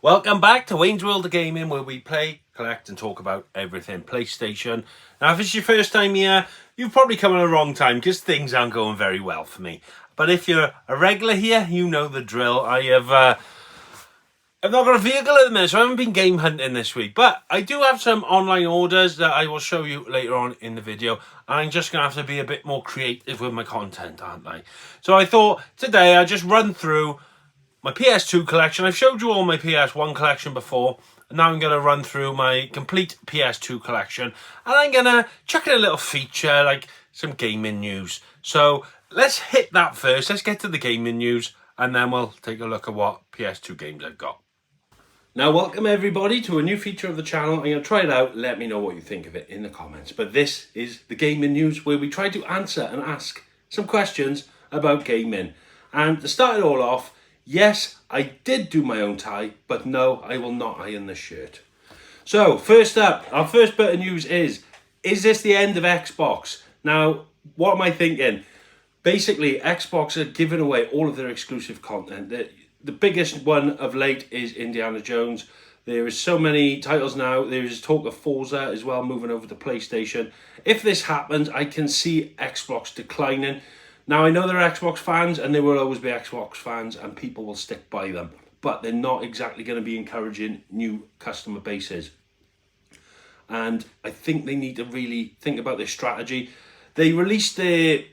Welcome back to Wayne's World of Gaming, where we play, collect and talk about everything PlayStation. Now if it's your first time here, you've probably come at the wrong time because things aren't going very well for me. But if you're a regular here, you know the drill. I've not got a vehicle at the minute, so I haven't been game hunting this week. But I do have some online orders that I will show you later on in the video. I'm just going to have to be a bit more creative with my content, aren't I? So I thought today I'd just run through my PS2 collection. I've showed you all my PS1 collection before. And now I'm going to run through my complete PS2 collection. And I'm going to chuck in a little feature, like some gaming news. So let's hit that first. Let's get to the gaming news. And then we'll take a look at what PS2 games I've got. Now, welcome everybody to a new feature of the channel. I'm going to try it out. Let me know what you think of it in the comments. But this is the gaming news, where we try to answer and ask some questions about gaming. And to start it all off, yes, I did do my own tie, but no, I will not iron this shirt. So, first up, our first bit of news is this the end of Xbox? Now, what am I thinking? Basically, Xbox are giving away all of their exclusive content. The biggest one of late is Indiana Jones. There is so many titles now. There is talk of Forza as well, moving over to PlayStation. If this happens, I can see Xbox declining. Now, I know there are Xbox fans, and there will always be Xbox fans, and people will stick by them. But they're not exactly going to be encouraging new customer bases. And I think they need to really think about their strategy. They released their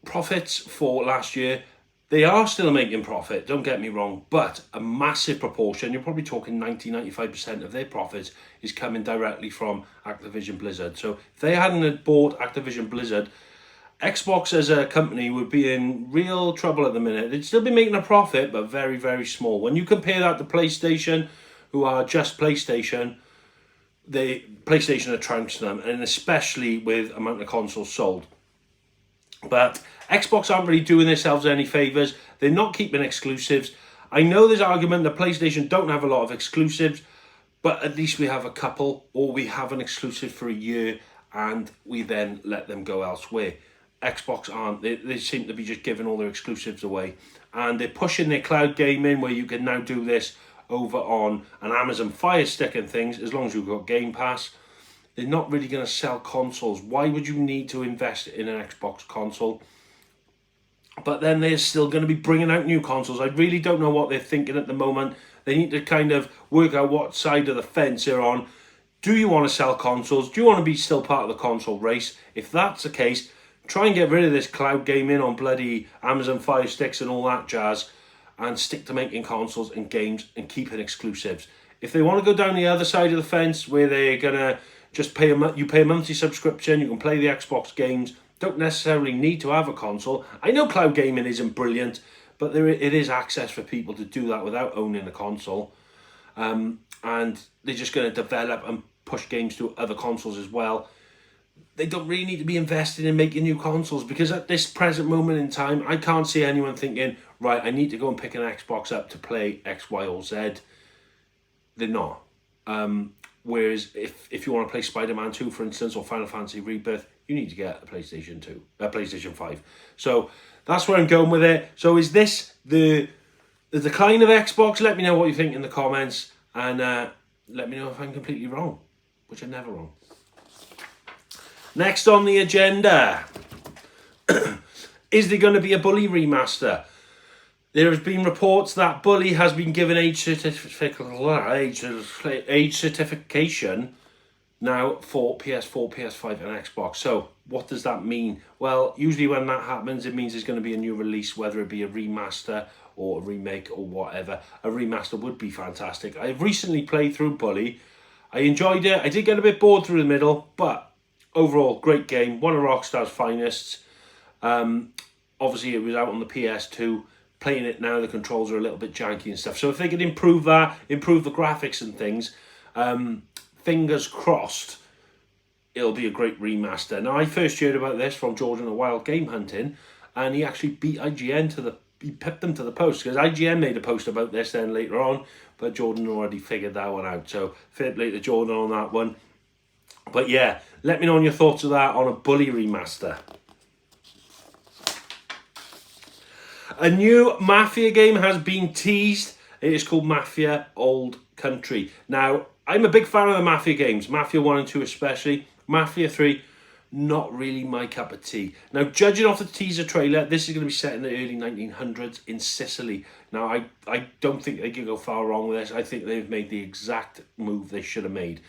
profits for last year. They are still making profit, don't get me wrong, but a massive proportion, you're probably talking 90-95% of their profits is coming directly from Activision Blizzard. So if they hadn't bought Activision Blizzard, Xbox as a company would be in real trouble at the minute. They'd still be making a profit, but very, very small. When you compare that to PlayStation, who are just PlayStation, PlayStation are trouncing them, and especially with the amount of consoles sold. But Xbox aren't really doing themselves any favours. They're not keeping exclusives. I know there's argument that PlayStation don't have a lot of exclusives, but at least we have a couple, or we have an exclusive for a year, and we then let them go elsewhere. Xbox aren't. They seem to be just giving all their exclusives away. And they're pushing their cloud gaming, where you can now do this over on an Amazon Fire Stick and things, as long as you've got Game Pass. They're not really going to sell consoles. Why would you need to invest in an Xbox console? But then they're still going to be bringing out new consoles. I really don't know what they're thinking at the moment. They need to kind of work out what side of the fence they're on. Do you want to sell consoles? Do you want to be still part of the console race? If that's the case, try and get rid of this cloud gaming on bloody Amazon Fire Sticks and all that jazz, and stick to making consoles and games and keeping exclusives. If they want to go down the other side of the fence, where they're going to just pay a monthly subscription, you can play the Xbox games, don't necessarily need to have a console. I know cloud gaming isn't brilliant, but it is access for people to do that without owning a console. And they're just going to develop and push games to other consoles as well. They don't really need to be invested in making new consoles, because at this present moment in time, I can't see anyone thinking, right, I need to go and pick an Xbox up to play X, Y, or Z. They're not. Whereas if you want to play Spider-Man 2, for instance, or Final Fantasy Rebirth, you need to get a PlayStation 5. So that's where I'm going with it. So is this the decline of Xbox? Let me know what you think in the comments, and let me know if I'm completely wrong, which I'm never wrong. Next on the agenda, is there going to be a Bully remaster? There has been reports that Bully has been given age certification now for PS4, PS5 and Xbox. So what does that mean? Well, usually when that happens, it means there's going to be a new release, whether it be a remaster or a remake or whatever. A remaster would be fantastic. I've recently played through Bully. I enjoyed it. I did get a bit bored through the middle, but overall, great game. One of Rockstar's finest. Obviously, it was out on the PS2. Playing it now, the controls are a little bit janky and stuff. So if they could improve that, improve the graphics and things, fingers crossed, it'll be a great remaster. Now, I first heard about this from Jordan a Wild Game Hunting, and he actually beat IGN he pipped them to the post, because IGN made a post about this then later on, but Jordan already figured that one out. So fair play to Jordan on that one. But yeah, let me know on your thoughts of that on a Bully remaster. A new Mafia game has been teased. It is called Mafia Old Country. Now, I'm a big fan of the Mafia games, Mafia 1 and 2 especially. Mafia 3, not really my cup of tea. Now, judging off the teaser trailer, this is going to be set in the early 1900s in Sicily. Now, I don't think they can go far wrong with this. I think they've made the exact move they should have made.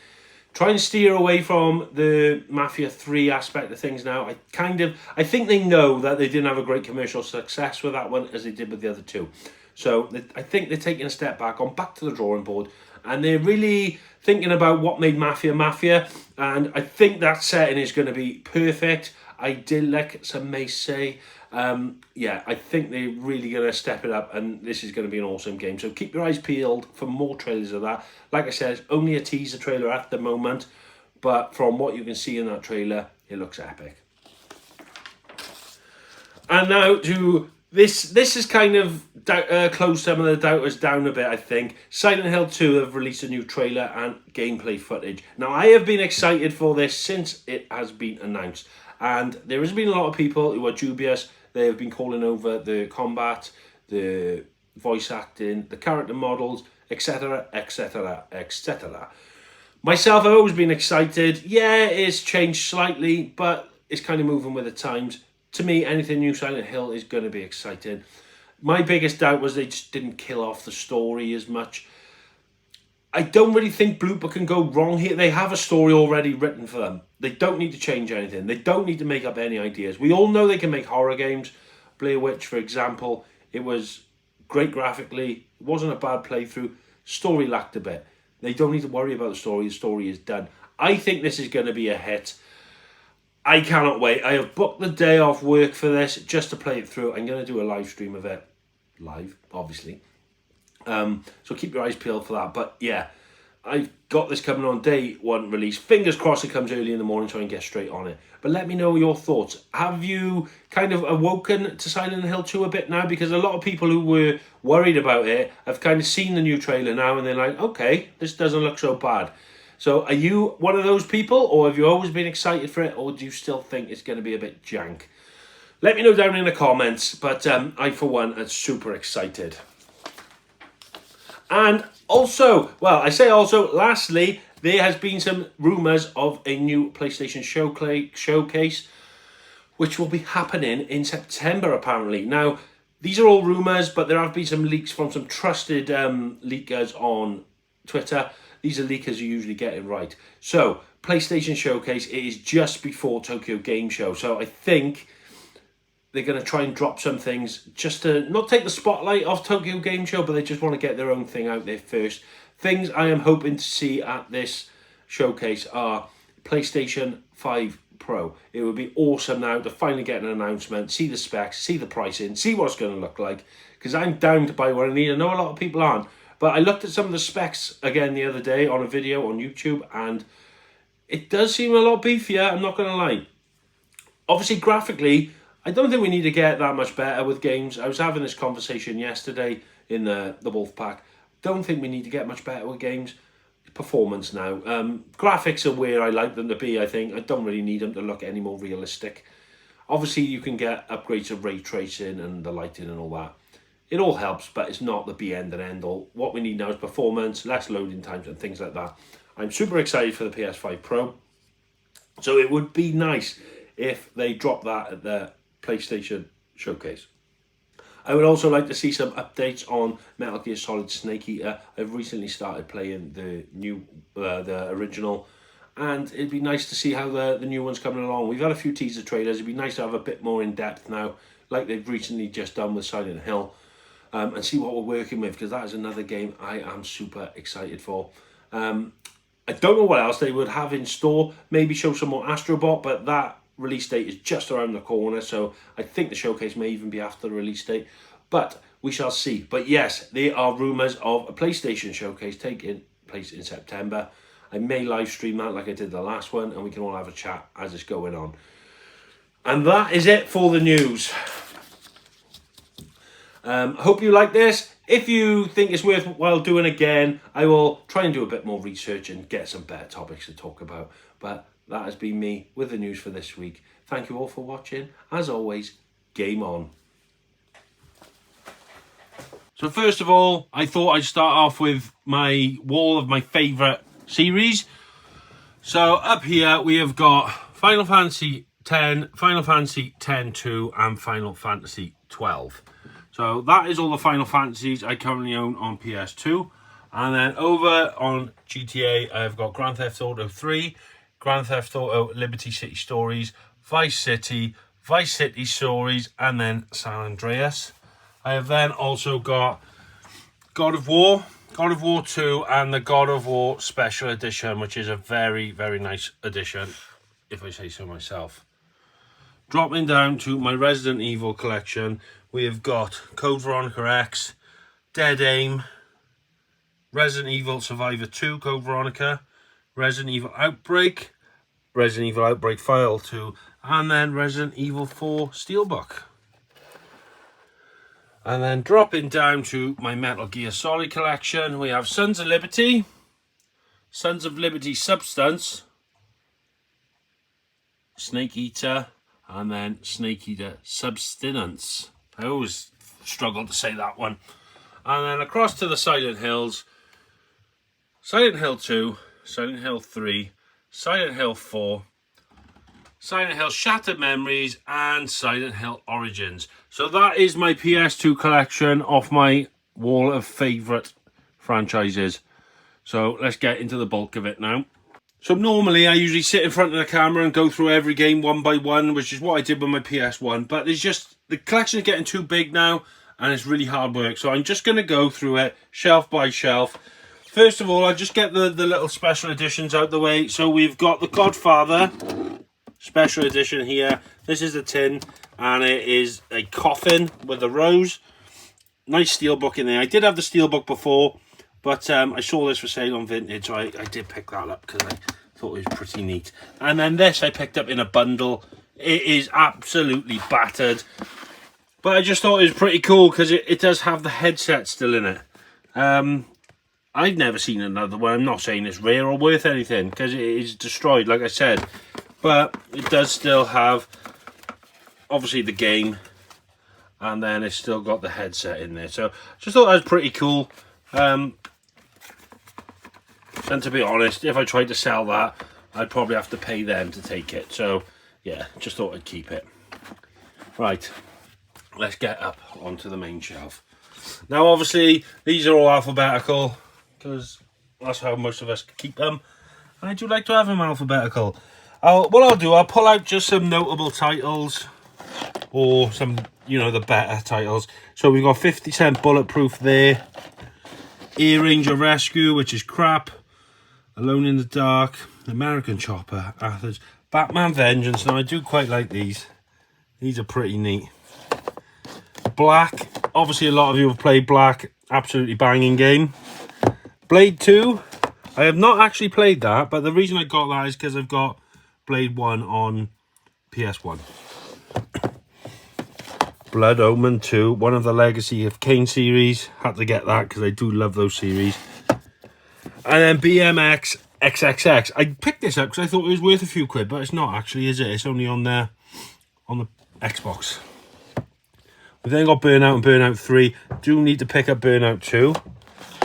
Try and steer away from the Mafia 3 aspect of things now. I think they know that they didn't have a great commercial success with that one as they did with the other two. So I think they're taking a step back, on back to the drawing board, and they're really thinking about what made Mafia Mafia, and I think that setting is going to be perfect, idyllic, some may say. Yeah, I think they're really going to step it up, and this is going to be an awesome game. So keep your eyes peeled for more trailers of that. Like I said, it's only a teaser trailer at the moment, but from what you can see in that trailer, it looks epic. And now to this is kind of closed some of the doubters down a bit, I think. Silent Hill 2 have released a new trailer and gameplay footage. Now, I have been excited for this since it has been announced. And there has been a lot of people who are dubious. They have been calling over the combat, the voice acting, the character models, etc, etc, etc. Myself, I've always been excited. Yeah, it's changed slightly, but it's kind of moving with the times. To me, anything new Silent Hill is going to be exciting. My biggest doubt was they just didn't kill off the story as much. I don't really think Blooper can go wrong here. They have a story already written for them. They don't need to change anything. They don't need to make up any ideas. We all know they can make horror games. Blair Witch, for example, it was great graphically. It wasn't a bad playthrough. Story lacked a bit. They don't need to worry about the story. The story is done. I think this is going to be a hit. I cannot wait. I have booked the day off work for this just to play it through. I'm going to do a live stream of it. Live, obviously. So keep your eyes peeled for that. But yeah, I've got this coming on day one release. Fingers crossed it comes early in the morning so I can get straight on it. But let me know your thoughts. Have you kind of awoken to Silent Hill 2 a bit now? Because a lot of people who were worried about it have kind of seen the new trailer now and they're like, okay, this doesn't look so bad. So are you one of those people, or have you always been excited for it, or do you still think it's going to be a bit jank? Let me know down in the comments, but I, for one, am super excited. And also, well, I say also, lastly, there has been some rumours of a new PlayStation showcase, which will be happening in September, apparently. Now, these are all rumours, but there have been some leaks from some trusted leakers on Twitter. These are leakers you usually get it right. So, PlayStation Showcase, it is just before Tokyo Game Show. So, I think they're going to try and drop some things just to not take the spotlight off Tokyo Game Show, but they just want to get their own thing out there first. Things I am hoping to see at this showcase are PlayStation 5 Pro. It would be awesome now to finally get an announcement, see the specs, see the pricing, see what it's going to look like. Because I'm down to buy what I need. I know a lot of people aren't. But I looked at some of the specs again the other day on a video on YouTube, and it does seem a lot beefier, I'm not going to lie. Obviously, graphically, I don't think we need to get that much better with games. I was having this conversation yesterday in the Wolfpack. Don't think we need to get much better with games. Performance now. Graphics are where I like them to be, I think. I don't really need them to look any more realistic. Obviously, you can get upgrades of ray tracing and the lighting and all that. It all helps, but it's not the be end and end all. What we need now is performance, less loading times and things like that. I'm super excited for the PS5 Pro. So it would be nice if they drop that at the PlayStation Showcase. I would also like to see some updates on Metal Gear Solid Snake Eater. I've recently started playing the original, and it'd be nice to see how the new one's coming along. We've had a few teaser trailers. It'd be nice to have a bit more in depth now, like they've recently just done with Silent Hill. And see what we're working with, because that is another game I am super excited for. I don't know what else they would have in store. Maybe show some more Astro Bot, but that release date is just around the corner, so I think the showcase may even be after the release date. But we shall see. But yes, there are rumours of a PlayStation showcase taking place in September. I may live stream that like I did the last one, and we can all have a chat as it's going on. And that is it for the news. Hope you like this. If you think it's worthwhile doing again, I will try and do a bit more research and get some better topics to talk about. But that has been me with the news for this week. Thank you all for watching. As always, game on. So first of all, I thought I'd start off with my wall of my favourite series. So up here we have got Final Fantasy X, Final Fantasy X-2 and Final Fantasy 12. So that is all the Final Fantasies I currently own on PS2. And then over on GTA, I've got Grand Theft Auto 3, Grand Theft Auto Liberty City Stories, Vice City Stories, and then San Andreas. I have then also got God of War 2, and the God of War Special Edition, which is a very, very nice edition, if I say so myself. Dropping down to my Resident Evil collection, we have got Code Veronica X, Dead Aim, Resident Evil Survivor 2 Code Veronica, Resident Evil Outbreak, Resident Evil Outbreak File 2, and then Resident Evil 4 Steelbook. And then dropping down to my Metal Gear Solid collection, we have Sons of Liberty Substance, Snake Eater, and then Snake Eater Subsistence. I always struggle to say that one. And then across to the Silent Hills, Silent Hill 2, Silent Hill 3, Silent Hill 4, Silent Hill Shattered Memories, and Silent Hill Origins. So that is my PS2 collection off my wall of favourite franchises. So let's get into the bulk of it now. So normally I usually sit in front of the camera and go through every game one by one, which is what I did with my PS1. But there's just, the collection is getting too big now and it's really hard work. So I'm just going to go through it shelf by shelf. First of all, I'll just get the little special editions out the way. So we've got the Godfather Special Edition here. This is the tin, and it is a coffin with a rose. Nice steelbook in there. I did have the steelbook before, but I saw this for sale on Vintage, so I did pick that up because I thought it was pretty neat. And then this I picked up in a bundle. It is absolutely battered, but I just thought it was pretty cool because it does have the headset still in it. I've never seen another one. I'm not saying it's rare or worth anything because it is destroyed, like I said. But it does still have, obviously, the game. And then it's still got the headset in there. So, just thought that was pretty cool. And to be honest, if I tried to sell that, I'd probably have to pay them to take it. So, yeah, just thought I'd keep it. Right, let's get up onto the main shelf. Now, obviously, these are all alphabetical, because that's how most of us keep them. And I do like to have them alphabetical. What I'll do, I'll pull out just some notable titles, or some, the better titles. So we've got 50 Cent Bulletproof there, Ear Ranger Rescue, which is crap, Alone in the Dark, American Chopper, Athens, Batman Vengeance. Now I do quite like these. These are pretty neat. Black, obviously a lot of you have played Black, absolutely banging game. Blade 2, I have not actually played that, but the reason I got that is because I've got Blade 1 on PS1. Blood Omen 2, one of the Legacy of Kain series. Had to get that because I do love those series. And then BMX XXX. I picked this up because I thought it was worth a few quid, but it's not actually, is it? It's only on the Xbox. We then got Burnout and Burnout 3. Do need to pick up Burnout 2.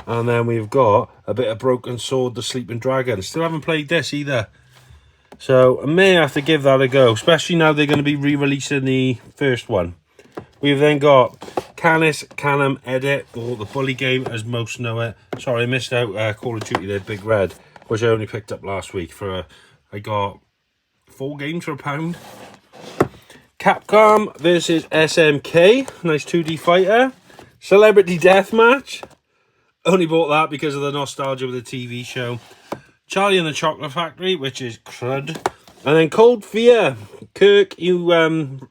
And then we've got a bit of Broken Sword, The Sleeping Dragon. Still haven't played this either. So I may have to give that a go, especially now they're going to be re-releasing the first one. We've then got Canis Canem Edit, or the Bully Game as most know it. Sorry, I missed out Call of Duty there, Big Red, which I only picked up last week for I got 4 games for £1. Capcom versus SMK, nice 2D fighter. Celebrity Deathmatch, only bought that because of the nostalgia with the TV show. Charlie and the Chocolate Factory, which is crud. And then Cold Fear. Kirk, you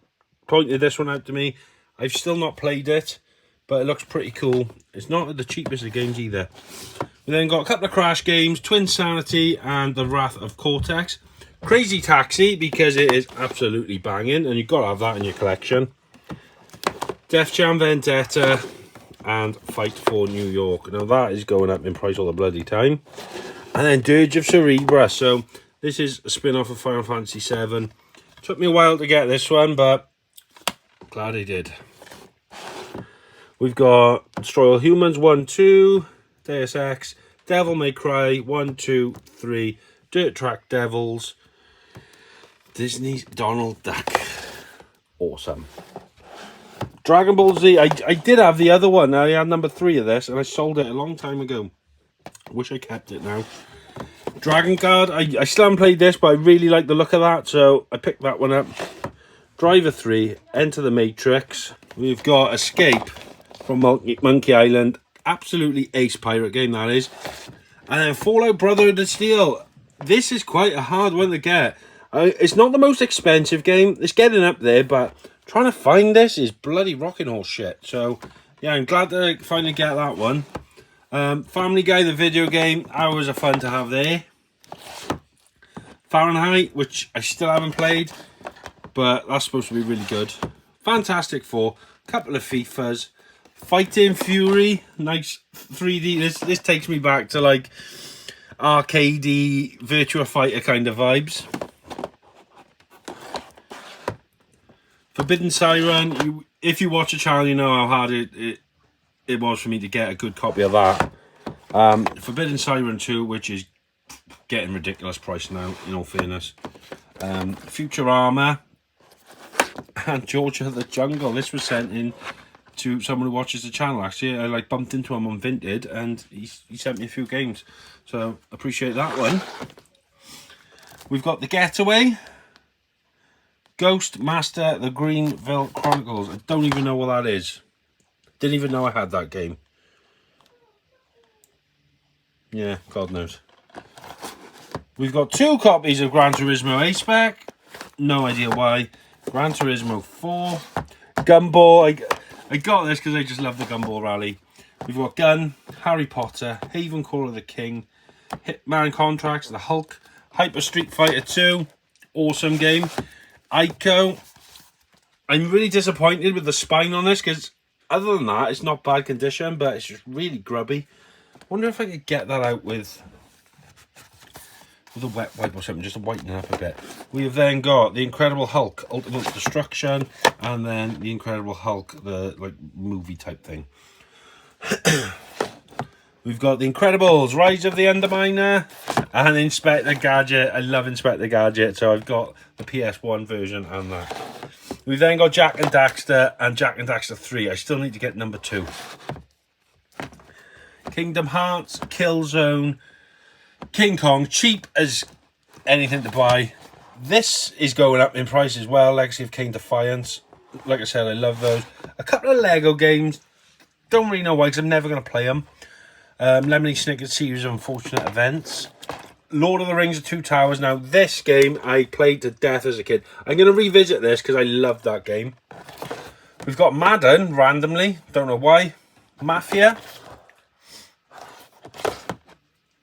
pointed this one out to me. I've still not played it, but it looks pretty cool. It's not the cheapest of games either. We then got a couple of Crash games, Twin Sanity and The Wrath of Cortex. Crazy Taxi, because it is absolutely banging, and you've got to have that in your collection. Def Jam Vendetta and Fight for New York. Now that is going up in price all the bloody time. And then Dirge of Cerebra. So this is a spin-off of Final Fantasy VII. Took me a while to get this one, but glad I did. We've got Destroy All Humans 1, 2, Deus Ex, Devil May Cry 1, 2, 3, Dirt Track Devils, Disney's Donald Duck. Awesome. Dragon Ball Z, I did have the other one. I had number 3 of this, and I sold it a long time ago. Wish I kept it now. Dragon Guard, I still haven't played this, but I really like the look of that, so I picked that one up. Driver 3, Enter the Matrix. We've got Escape from Monkey Island. Absolutely ace pirate game, that is. And then Fallout Brotherhood of Steel. This is quite a hard one to get. It's not the most expensive game. It's getting up there, but trying to find this is bloody rocking horse shit. So, yeah, I'm glad to finally get that one. Family Guy, the video game, hours of fun to have there. Fahrenheit, which I still haven't played, but that's supposed to be really good. Fantastic Four, couple of FIFAs. Fighting Fury, nice 3D. This takes me back to like arcadey Virtua Fighter kind of vibes. Forbidden Siren, if you watch the channel, you know how hard it was for me to get a good copy of that. Forbidden Siren 2, which is getting ridiculous price now, in all fairness. Futurama and Georgia the Jungle. This was sent in to someone who watches the channel. Actually, I like bumped into him on Vinted, and he sent me a few games, so appreciate that one. We've got The Getaway, Ghost Master, The Greenville Chronicles. I don't even know what that is. Didn't even know I had that game. Yeah, God knows. We've got 2 copies of Gran Turismo A-Spec. No idea why. Gran Turismo 4. Gumball. I got this because I just love the Gumball Rally. We've got Gun, Harry Potter, Haven Call of the King, Hitman Contracts, The Hulk, Hyper Street Fighter 2. Awesome game. Ico. I'm really disappointed with the spine on this because other than that, it's not bad condition, but it's just really grubby. Wonder if I could get that out with a wet wipe or something, just to whiten it up a bit. We have then got The Incredible Hulk, Ultimate Destruction, and then The Incredible Hulk, the like movie type thing. We've got The Incredibles, Rise of the Underminer, and Inspector Gadget. I love Inspector Gadget, so I've got the PS1 version and that. We've then got Jack and Daxter and Jack and Daxter 3. I still need to get number 2. Kingdom Hearts, Killzone, King Kong, cheap as anything to buy. This is going up in price as well. Legacy of Kain Defiance. Like I said, I love those. A couple of Lego games. Don't really know why, because I'm never going to play them. Lemony Snicket Series of Unfortunate Events. Lord of the Rings of Two Towers. Now, this game I played to death as a kid. I'm going to revisit this because I love that game. We've got Madden, randomly. Don't know why. Mafia.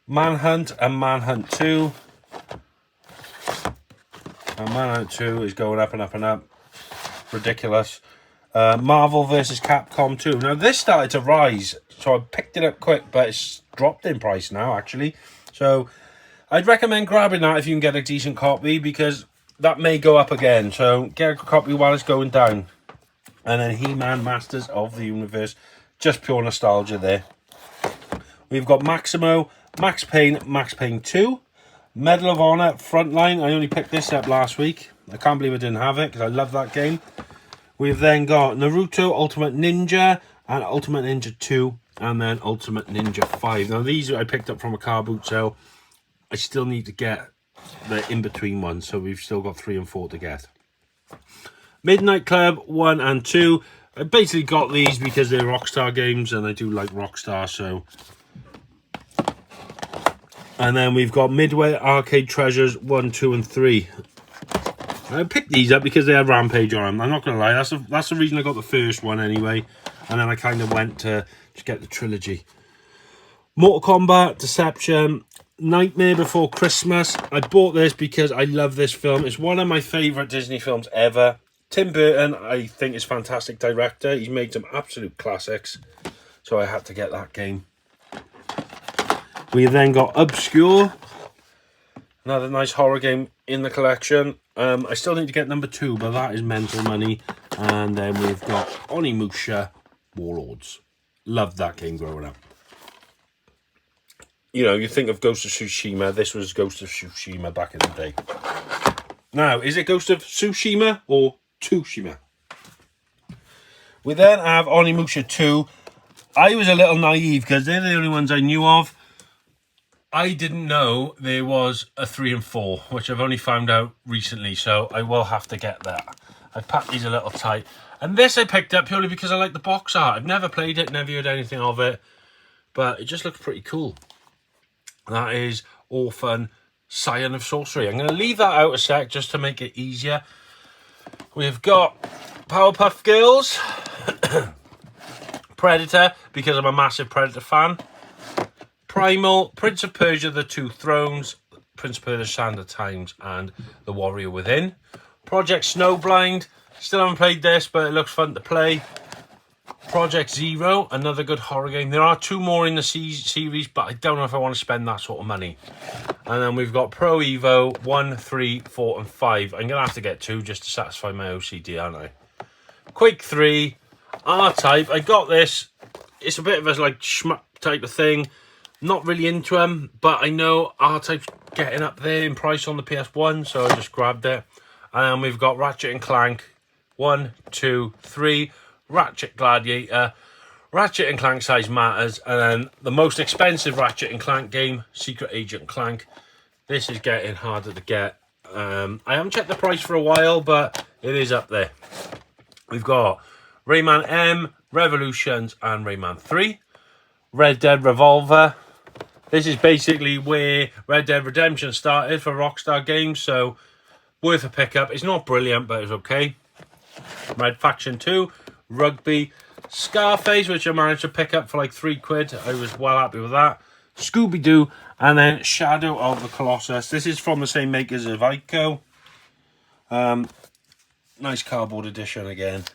Manhunt and Manhunt 2. And Manhunt 2 is going up and up and up. Ridiculous. Marvel vs. Capcom 2. Now, this started to rise, so I picked it up quick, but it's dropped in price now, actually. So, I'd recommend grabbing that if you can get a decent copy, because that may go up again. So, get a copy while it's going down. And then He-Man Masters of the Universe. Just pure nostalgia there. We've got Maximo, Max Payne 2, Medal of Honor, Frontline. I only picked this up last week. I can't believe I didn't have it, because I love that game. We've then got Naruto, Ultimate Ninja, and Ultimate Ninja 2, and then Ultimate Ninja 5. Now, these I picked up from a car boot sale. I still need to get the in-between ones, so we've still got 3 and 4 to get. Midnight Club 1 and 2. I basically got these because they're Rockstar games, and I do like Rockstar, so... And then we've got Midway Arcade Treasures 1, 2, and 3. I picked these up because they had Rampage on them. I'm not going to lie, that's the reason I got the first one anyway. And then I kind of went to get the trilogy. Mortal Kombat, Deception, Nightmare Before Christmas. I bought this because I love this film. It's one of my favourite Disney films ever. Tim Burton, I think, is a fantastic director. He's made some absolute classics. So I had to get that game. We then got Obscure. Another nice horror game in the collection. I still need to get number 2, but that is mental money. And then we've got Onimusha Warlords. Loved that game growing up. You know, you think of Ghost of Tsushima. This was Ghost of Tsushima back in the day. Now, is it Ghost of Tsushima or Tsushima? We then have Onimusha 2. I was a little naive because they're the only ones I knew of. I didn't know there was a 3 and 4, which I've only found out recently, so I will have to get that. I packed these a little tight. And this I picked up purely because I like the box art. I've never played it, never heard anything of it, but it just looks pretty cool. That is Orphan Scion of Sorcery. I'm going to leave that out a sec just to make it easier. We've got Powerpuff Girls, Predator, because I'm a massive Predator fan. Primal, Prince of Persia, The Two Thrones, Prince of Persia, Sand of Times, and The Warrior Within. Project Snowblind, still haven't played this, but it looks fun to play. Project Zero, another good horror game. There are 2 more in the series, but I don't know if I want to spend that sort of money. And then we've got Pro Evo 1, 3, 4, and 5. I'm going to have to get 2 just to satisfy my OCD, aren't I? Quake 3, R-Type. I got this. It's a bit of a like shmup type of thing. Not really into them, but I know R-Type's getting up there in price on the PS1, so I just grabbed it. And we've got Ratchet and Clank 1, 2, 3, Ratchet Gladiator, Ratchet and Clank Size Matters, and then the most expensive Ratchet and Clank game, Secret Agent Clank. This is getting harder to get. I haven't checked the price for a while, but it is up there. We've got Rayman M, Revolutions, and Rayman 3. Red Dead Revolver. This is basically where Red Dead Redemption started for Rockstar Games, so worth a pickup. It's not brilliant, but it's okay. Red Faction 2, Rugby, Scarface, which I managed to pick up for like £3. I was well happy with that. Scooby-Doo, and then Shadow of the Colossus. This is from the same makers as Ico. Nice cardboard edition again.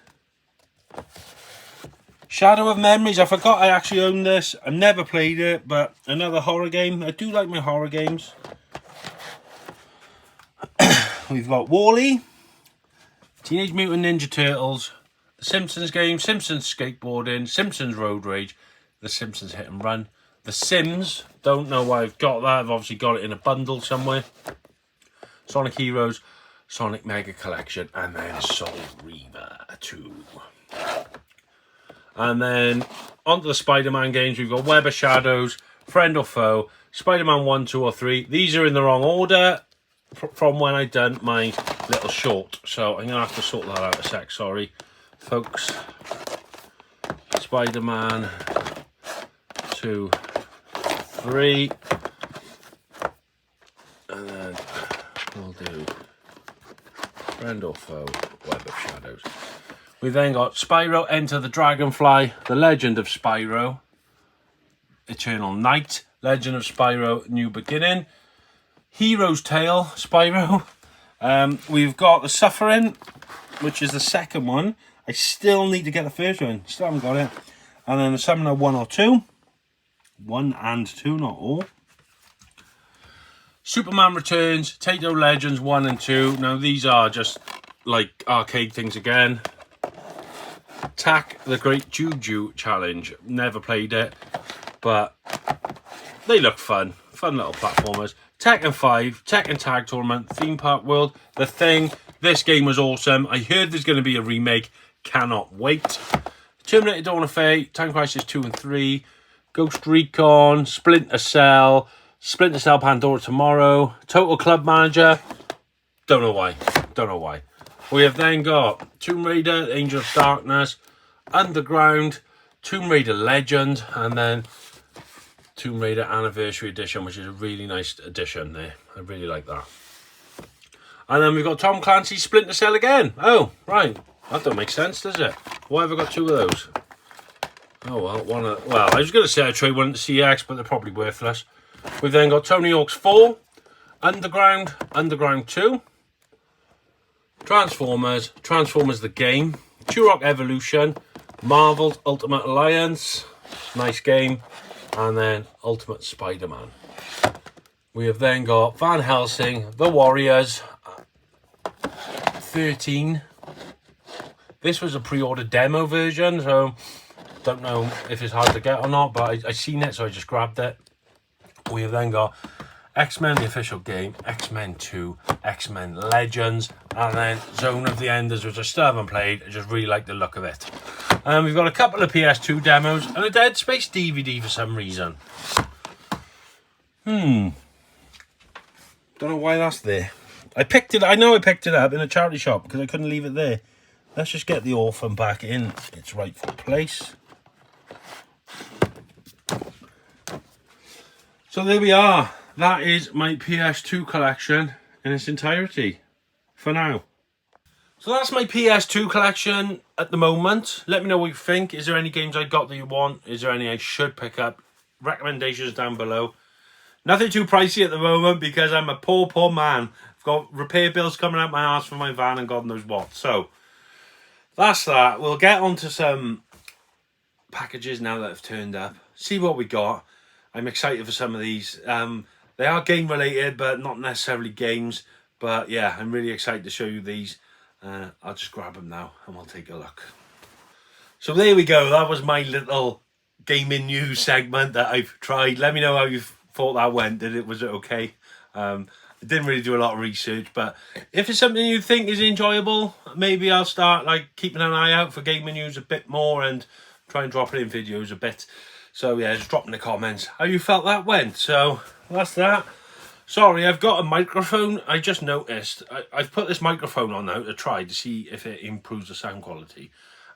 Shadow of Memories. I forgot I actually owned this. I've never played it, but another horror game. I do like my horror games. We've got Wall-E, Teenage Mutant Ninja Turtles, The Simpsons game, Simpsons Skateboarding, Simpsons Road Rage, The Simpsons Hit and Run, The Sims. Don't know why I've got that. I've obviously got it in a bundle somewhere. Sonic Heroes, Sonic Mega Collection, and then Soul Reaver 2. And then onto the Spider-Man games. We've got Web of Shadows, Friend or Foe, Spider-Man 1, 2, or 3. These are in the wrong order from when I done my little short. So I'm going to have to sort that out a sec, sorry. Folks, Spider-Man 2, 3. And then we'll do Friend or Foe, Web of Shadows. We then got Spyro, Enter the Dragonfly, The Legend of Spyro, Eternal Night, Legend of Spyro, New Beginning, Hero's Tale, Spyro. We've got The Suffering, which is the second one. I still need to get the first one, still haven't got it. And then the Summoner 1 or 2. 1 and 2, not all. Superman Returns, Tato Legends 1 and 2. Now these are just like arcade things again. Tak, the Great Juju Challenge. Never played it, but they look fun. Fun little platformers. Tekken 5, Tekken Tag Tournament, Theme Park World, The Thing. This game was awesome. I heard there's going to be a remake. Cannot wait. Terminator Dawn of Fate, Time Crisis 2 and 3, Ghost Recon, Splinter Cell Pandora Tomorrow, Total Club Manager. Don't know why. Don't know why. We have then got Tomb Raider, Angel of Darkness, Underground, Tomb Raider Legend, and then Tomb Raider Anniversary Edition, which is a really nice edition there. I really like that. And then we've got Tom Clancy's Splinter Cell again. Oh, right. That don't make sense, does it? Why have I got 2 of those? Oh, well, I was going to say I'd trade one to CX, but they're probably worthless. We've then got Tony Hawk's 4, Underground 2, Transformers the game, Turok Evolution, Marvel's Ultimate Alliance, nice game, and then Ultimate Spider-Man. We have then got Van Helsing, The Warriors, 13. This was a pre-order demo version, so don't know if it's hard to get or not, but I seen it, so I just grabbed it. We have then got X-Men, the official game, X-Men 2, X-Men Legends, and then Zone of the Enders, which I still haven't played. I just really like the look of it. We've got a couple of PS2 demos and a Dead Space DVD for some reason. Don't know why that's there. I know I picked it up in a charity shop because I couldn't leave it there. Let's just get the orphan back in its rightful place. So there we are. That is my PS2 collection in its entirety for now. So that's my PS2 collection at the moment. Let me know what you think. Is there any games I got that you want? Is there any I should pick up? Recommendations down below. Nothing too pricey at the moment because I'm a poor man. I've got repair bills coming out my arse for my van and God knows what. So that's that. We'll get on to some packages now that have turned up. See what we got. I'm excited for some of these. They are game related, but not necessarily games. But yeah, I'm really excited to show you these. I'll just grab them now and we'll take a look. So there we go. That was my little gaming news segment that I've tried. Let me know how you thought that went. Was it okay? I didn't really do a lot of research, but if it's something you think is enjoyable, maybe I'll start like keeping an eye out for gaming news a bit more and try and drop it in videos a bit. So yeah, just drop in the comments how you felt that went. So that's that. Sorry, I've got a microphone. I just noticed I've put this microphone on now to try to see if it improves the sound quality.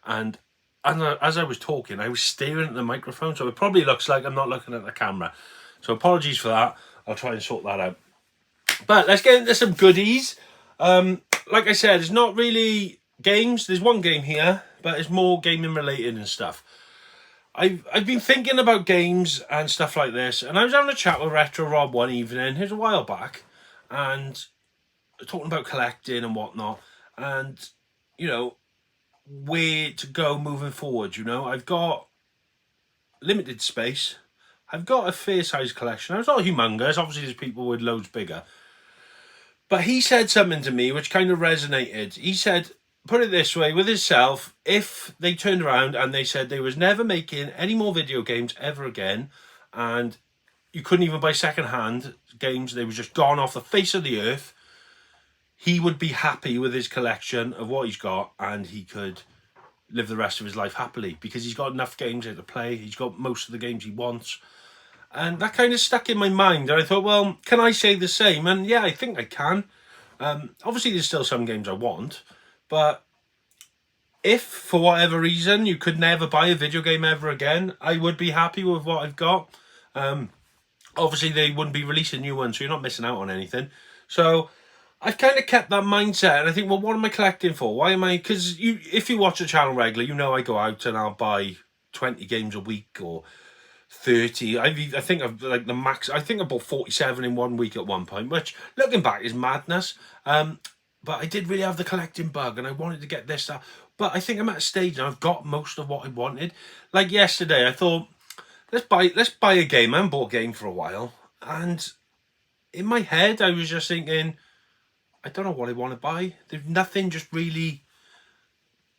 And as I was talking, I was staring at the microphone, so it probably looks like I'm not looking at the camera. So apologies for that. I'll try and sort that out. But let's get into some goodies. Like I said, it's not really games. There's one game here, but it's more gaming related and stuff. I've been thinking about games and stuff like this, and I was having a chat with Retro Rob one evening, here's a while back, and talking about collecting and whatnot, and, you know, where to go moving forward, you know. I've got limited space. I've got a fair size collection. It's not humongous. Obviously, there's people with loads bigger. But he said something to me which kind of resonated. He said, put it this way, with himself, if they turned around and they said they was never making any more video games ever again, and you couldn't even buy second-hand games, they were just gone off the face of the earth, he would be happy with his collection of what he's got, and he could live the rest of his life happily because he's got enough games here to play. He's got most of the games he wants. And that kind of stuck in my mind. And I thought, well, can I say the same? And yeah, I think I can. Obviously, there's still some games I want. But if, for whatever reason, you could never buy a video game ever again, I would be happy with what I've got. Obviously, they wouldn't be releasing new ones, so you're not missing out on anything. So I've kind of kept that mindset, and I think, well, what am I collecting for? Why am I... Because if you watch the channel regularly, you know I go out and I'll buy 20 games a week or 30. I think I've like the max. I think I bought 47 in 1 week at one point, which looking back is madness. But I did really have the collecting bug, and I wanted to get this stuff. But I think I'm at a stage now. I've got most of what I wanted. Like yesterday, I thought, let's buy a game. I haven't bought a game for a while, and in my head, I was just thinking, I don't know what I want to buy. There's nothing just really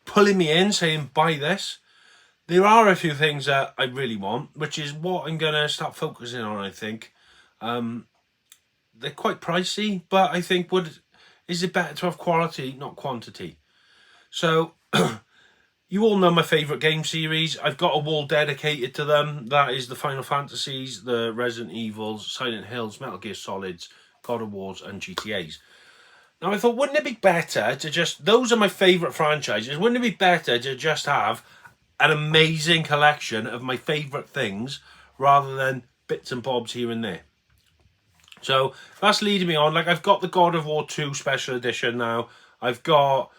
pulling me in, saying buy this. There are a few things that I really want, which is what I'm going to start focusing on, I think. They're quite pricey, but I think is it better to have quality, not quantity? So, you all know my favourite game series. I've got a wall dedicated to them. That is the Final Fantasies, the Resident Evils, Silent Hills, Metal Gear Solids, God of Wars, and GTAs. Now, I thought, wouldn't it be better to just... Those are my favourite franchises. Wouldn't it be better to just have an amazing collection of my favourite things rather than bits and bobs here and there? So that's leading me on. Like, I've got the God of War 2 Special Edition now. I've got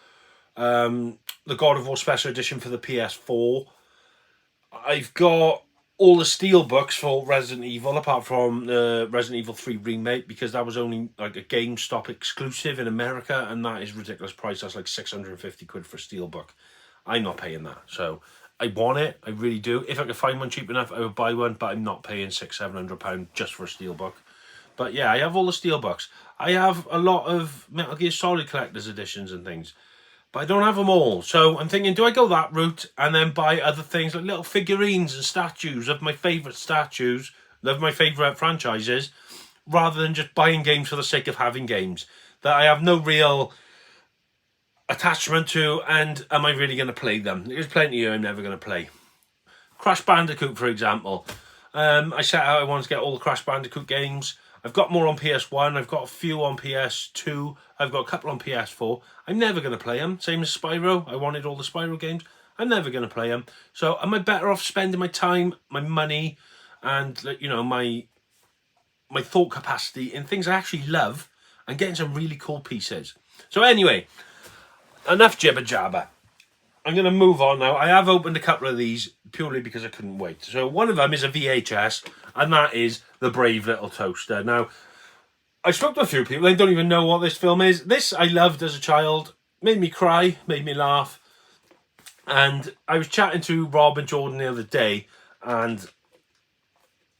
the God of War Special Edition for the PS4. I've got all the steel books for Resident Evil, apart from the Resident Evil 3 remake, because that was only like a GameStop exclusive in America, and that is ridiculous price. That's like 650 quid for a steel book. I'm not paying that. So I want it. I really do. If I could find one cheap enough, I would buy one, but I'm not paying £600-700 just for a steel book. But yeah, I have all the steel books. I have a lot of Metal Gear Solid collector's editions and things. but I don't have them all. So I'm thinking, do I go that route and then buy other things like little figurines and statues of my favourite statues, of my favourite franchises, rather than just buying games for the sake of having games that I have no real attachment to, and am I really going to play them? There's plenty here I'm never going to play. Crash Bandicoot, for example. I set out I wanted to get all the Crash Bandicoot games. I've got more on PS1, I've got a few on PS2, I've got a couple on PS4. I'm never going to play them. Same as Spyro, I wanted all the Spyro games. I'm never going to play them. So am I better off spending my time, my money, and you know, my thought capacity in things I actually love and getting some really cool pieces? So anyway, enough jibber jabber. I'm going to move on now. I have opened a couple of these purely because I couldn't wait. So one of them is a VHS, and that is The Brave Little Toaster. Now, I spoke to a few people. They don't even know what this film is. This I loved as a child. Made me cry, made me laugh. And I was chatting to Rob and Jordan the other day, and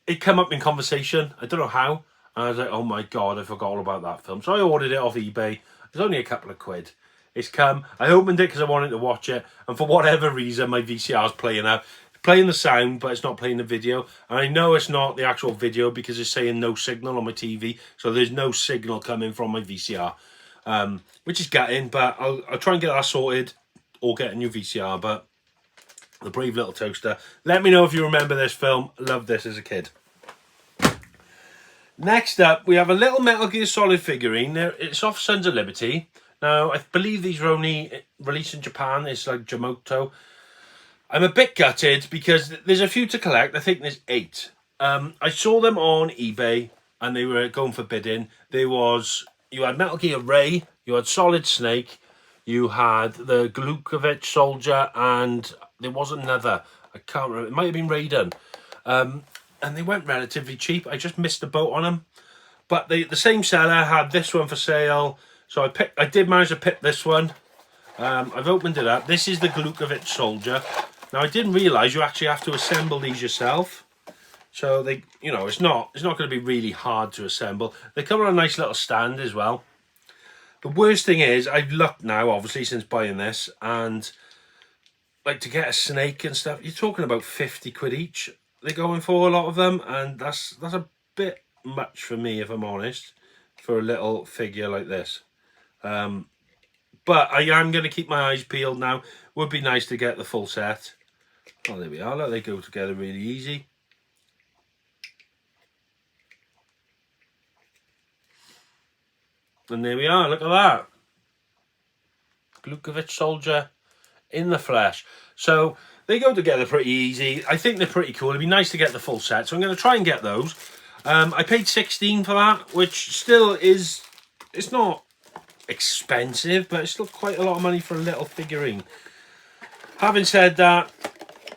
it came up in conversation. I don't know how. And I was like, oh my God, I forgot all about that film. So I ordered it off eBay. It's only a couple of quid. It's come. I opened it because I wanted to watch it, and for whatever reason, my VCR is playing out. It's playing the sound, but it's not playing the video. And I know it's not the actual video because it's saying no signal on my TV, so there's no signal coming from my VCR, which is gutting. But I'll try and get that sorted or get a new VCR. But The Brave Little Toaster. Let me know if you remember this film. Loved this as a kid. Next up, we have a little Metal Gear Solid figurine. It's off Sons of Liberty. Now, I believe these were only released in Japan. It's like Jamoto. I'm a bit gutted because there's a few to collect. I think there's 8. I saw them on eBay and they were going for bidding. You had Metal Gear Ray, you had Solid Snake, you had the Glukovich Soldier, and there was another. I can't remember. It might have been Raiden. And they went relatively cheap. I just missed the boat on them. But the same seller had this one for sale. So I did manage to pick this one. I've opened it up. This is the Glukovich Soldier. Now I didn't realise you actually have to assemble these yourself. So it's not going to be really hard to assemble. They come on a nice little stand as well. The worst thing is I've looked now, obviously, since buying this, and like to get a snake and stuff, you're talking about 50 quid each. They're going for a lot of them, and that's a bit much for me, if I'm honest, for a little figure like this. But I am going to keep my eyes peeled now. Would be nice to get the full set. Oh, there we are. Look, they go together really easy. And there we are. Look at that. Glukovich Soldier in the flesh. So they go together pretty easy. I think they're pretty cool. It'd be nice to get the full set. So I'm going to try and get those. I paid 16 for that, which still is... It's not expensive, but it's still quite a lot of money for a little figurine. Having said that,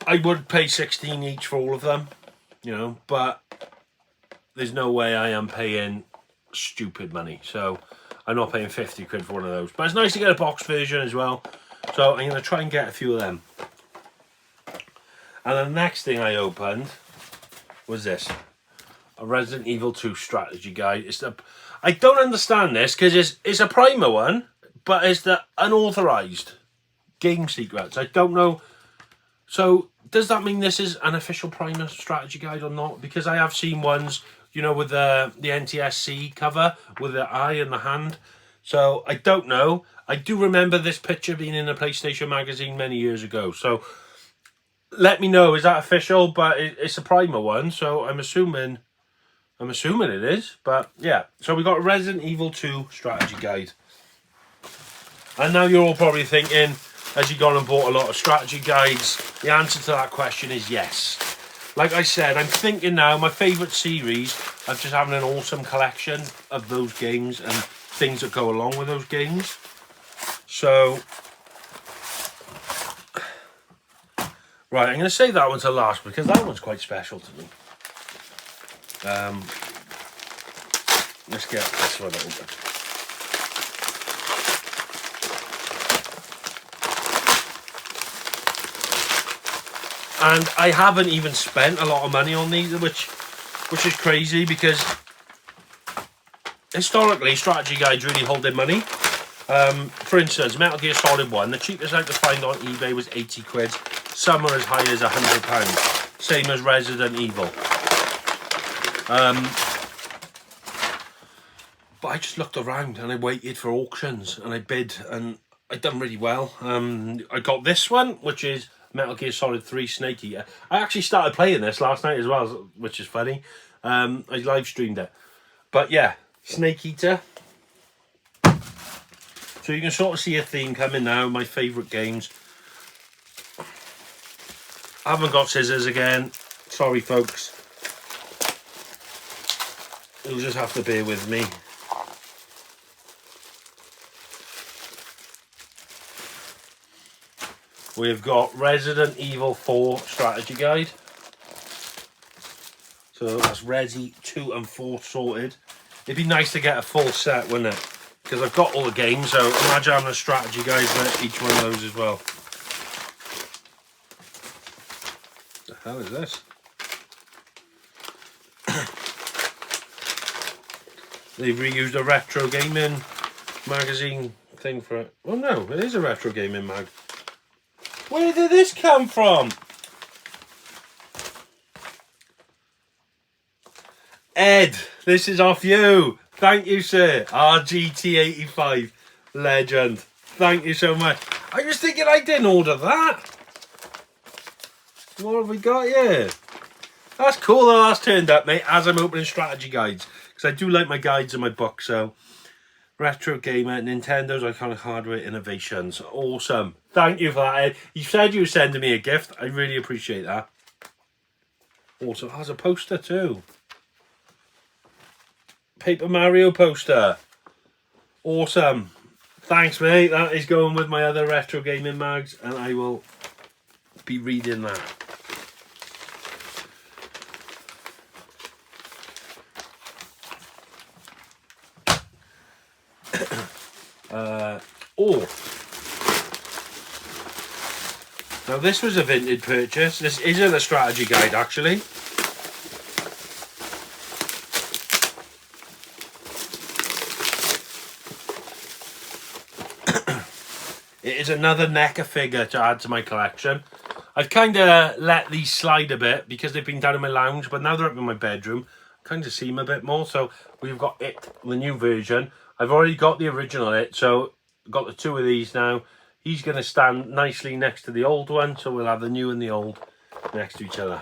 I would pay 16 each for all of them, but there's no way I am paying stupid money, so I'm not paying 50 quid for one of those. But it's nice to get a box version as well, so I'm going to try and get a few of them. And the next thing I opened was this, a Resident Evil 2 strategy guide. I don't understand this because it's a primer one, but it's the unauthorized game secrets. I don't know. So does that mean this is an official primer strategy guide or not? Because I have seen ones, with the NTSC cover with the eye and the hand. So I don't know. I do remember this picture being in a PlayStation magazine many years ago. So let me know, is that official? But it's a primer one, so I'm assuming it is. But yeah, so we got a Resident Evil 2 strategy guide. And now you're all probably thinking, has you gone and bought a lot of strategy guides? The answer to that question is yes. Like I said, I'm thinking now my favourite series of just having an awesome collection of those games and things that go along with those games. So, right, I'm going to save that one to last because that one's quite special to me. Let's get this one open. And I haven't even spent a lot of money on these, which is crazy because historically strategy guides really hold their money. For instance, Metal Gear Solid 1, the cheapest I could find on eBay was 80 quid. Some are as high as £100. Same as Resident Evil. But I just looked around and I waited for auctions and I bid and I done really well. I got this one, which is Metal Gear Solid 3 Snake Eater. I actually started playing this last night as well, which is funny. I live streamed it. But yeah, Snake Eater. So you can sort of see a theme coming now. My favourite games. I haven't got scissors again. Sorry, folks. You'll just have to bear with me. We've got Resident Evil 4 strategy guide. So that's Resi 2 and 4 sorted. It'd be nice to get a full set, wouldn't it? Because I've got all the games, so imagine having a strategy guide for each one of those as well. What the hell is this? They've reused a retro gaming magazine thing for it. Oh no, it is a retro gaming mag. Where did this come from? Ed, this is off you. Thank you, sir. RGT85 legend. Thank you so much. I was thinking I didn't order that. What have we got here? That's cool though, that's turned up, mate, as I'm opening strategy guides. Because I do like my guides in my book, so... Retro Gamer, Nintendo's iconic hardware innovations. Awesome. Thank you for that, Ed. You said you were sending me a gift. I really appreciate that. Also, has a poster too. Paper Mario poster. Awesome. Thanks, mate. That is going with my other retro gaming mags, and I will be reading that. Now this was a vintage purchase. This isn't a strategy guide actually. It is another NECA figure to add to my collection. I've kind of let these slide a bit because they've been down in my lounge, but now they're up in my bedroom. I kind of see them a bit more. So we've got it, the new version. I've already got the original it, so I've got the two of these now. He's going to stand nicely next to the old one, so we'll have the new and the old next to each other.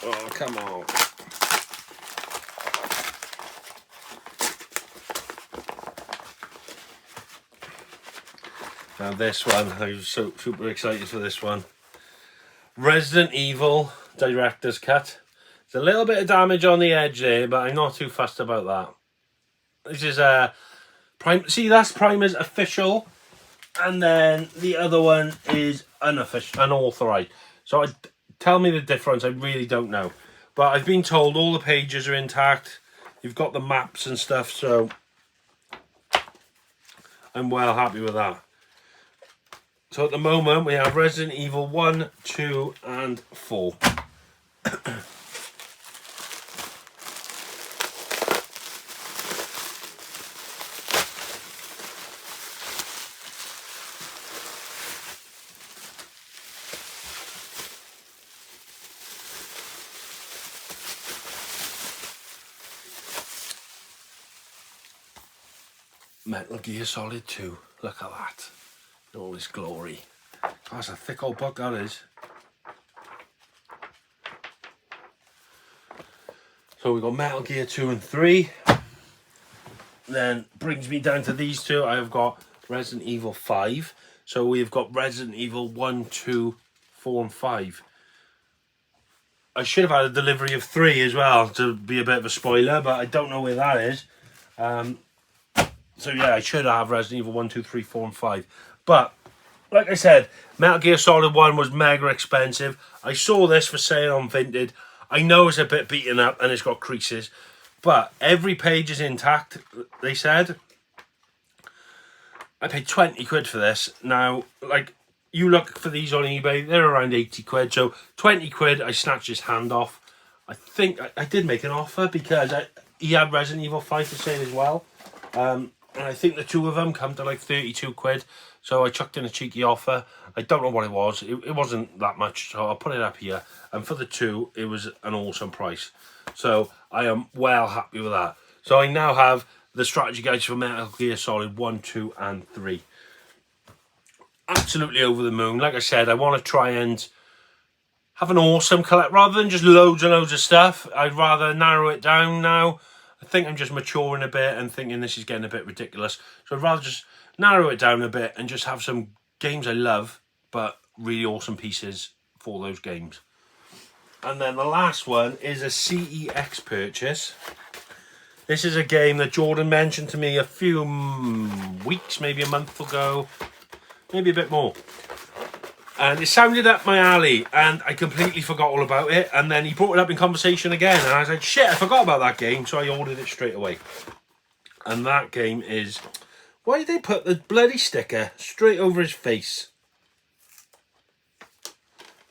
Oh, come on. Now this one, I was so super excited for this one. Resident Evil Director's Cut. There's a little bit of damage on the edge there, but I'm not too fussed about that. This is Prime. See, that's Primer's official, and then the other one is unofficial, unauthorized. So tell me the difference. I really don't know, but I've been told all the pages are intact. You've got the maps and stuff, so I'm well happy with that. So at the moment we have Resident Evil 1, 2 and 4. Metal Gear Solid 2. Look at that. All this glory. That's a thick old book, that is. So we've got Metal Gear 2 and 3. Then brings me down to these two. I've got Resident Evil 5. So we've got Resident Evil 1, 2, 4 and 5. I should have had a delivery of 3 as well to be a bit of a spoiler, but I don't know where that is. So yeah, I should have Resident Evil 1, 2, 3, 4 and 5. But, like I said, Metal Gear Solid 1 was mega expensive. I saw this for sale on Vinted. I know it's a bit beaten up and it's got creases. But every page is intact, they said. I paid 20 quid for this. Now, like, you look for these on eBay, they're around 80 quid. So 20 quid, I snatched his hand off. I think I did make an offer because he had Resident Evil 5 for sale as well. And I think the two of them come to like 32 quid. So I chucked in a cheeky offer. I don't know what it was. It wasn't that much, so I'll put it up here. And for the two, it was an awesome price. So I am well happy with that. So I now have the strategy guides for Metal Gear Solid 1, 2 and 3. Absolutely over the moon. Like I said, I want to try and have an awesome collect rather than just loads and loads of stuff. I'd rather narrow it down now. I think I'm just maturing a bit and thinking this is getting a bit ridiculous. So I'd rather just narrow it down a bit and just have some games I love, but really awesome pieces for those games. And then the last one is a CEX purchase. This is a game that Jordan mentioned to me a few weeks, maybe a month ago, maybe a bit more. And it sounded up my alley, and I completely forgot all about it. And then he brought it up in conversation again, and I was like, shit, I forgot about that game. So I ordered it straight away. And that game is... Why did they put the bloody sticker straight over his face?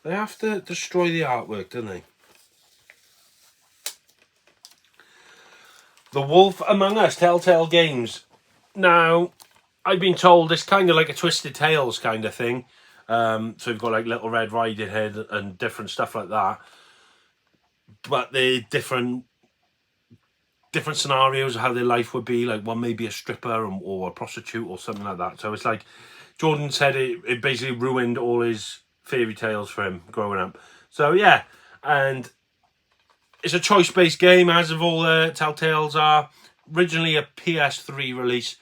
They have to destroy the artwork, don't they? The Wolf Among Us, Telltale Games. Now, I've been told it's kind of like a Twisted Tales kind of thing. So you've got like Little Red Riding Hood and different stuff like that. But they're different scenarios of how their life would be. Like one may be a stripper or a prostitute or something like that. So it's like Jordan said it basically ruined all his fairy tales for him growing up. So yeah, and it's a choice-based game, as of all the Telltales are. Originally a PS3 release.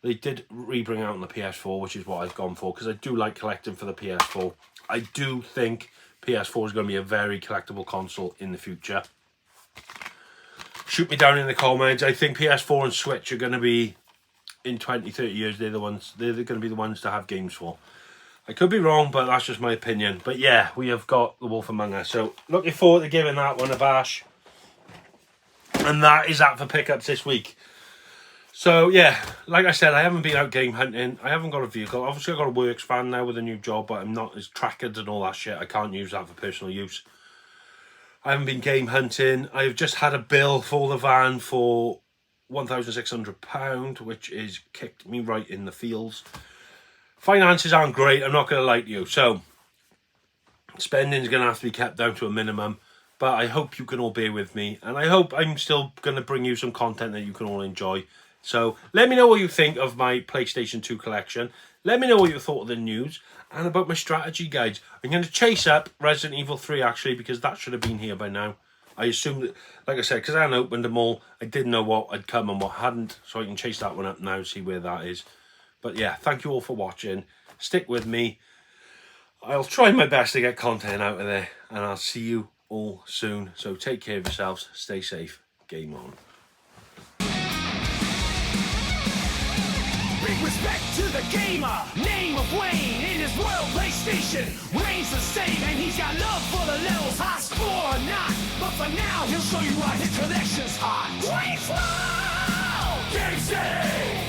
They did re-bring out on the PS4, which is what I've gone for, because I do like collecting for the PS4. I do think PS4 is going to be a very collectible console in the future. Shoot me down in the comments. I think PS4 and Switch are going to be, in 20, 30 years, they're going to be the ones to have games for. I could be wrong, but that's just my opinion. But yeah, we have got The Wolf Among Us. So looking forward to giving that one a bash. And that is that for pickups this week. So yeah, like I said, I haven't been out game hunting. I haven't got a vehicle. Obviously I've got a works van now with a new job, but I'm not as tracked and all that shit. I can't use that for personal use. I haven't been game hunting. I've just had a bill for the van for £1,600, which is kicked me right in the feels. Finances aren't great, I'm not going to lie to you. So spending is going to have to be kept down to a minimum. But I hope you can all bear with me. And I hope I'm still going to bring you some content that you can all enjoy. So let me know what you think of my PlayStation 2 collection. Let me know what you thought of the news and about my strategy guides. I'm going to chase up Resident Evil 3 actually, because that should have been here by now. I assume that, like I said, because I hadn't opened them all, I didn't know what had come and what hadn't. So I can chase that one up now, see where that is. But yeah, thank you all for watching. Stick with me. I'll try my best to get content out of there. And I'll see you all soon. So take care of yourselves. Stay safe. Game on. Big respect to the gamer, name of Wayne. In his world, PlayStation reigns the same, and he's got love for the levels, high score or not. But for now, he'll show you why his collection's hot. Game Game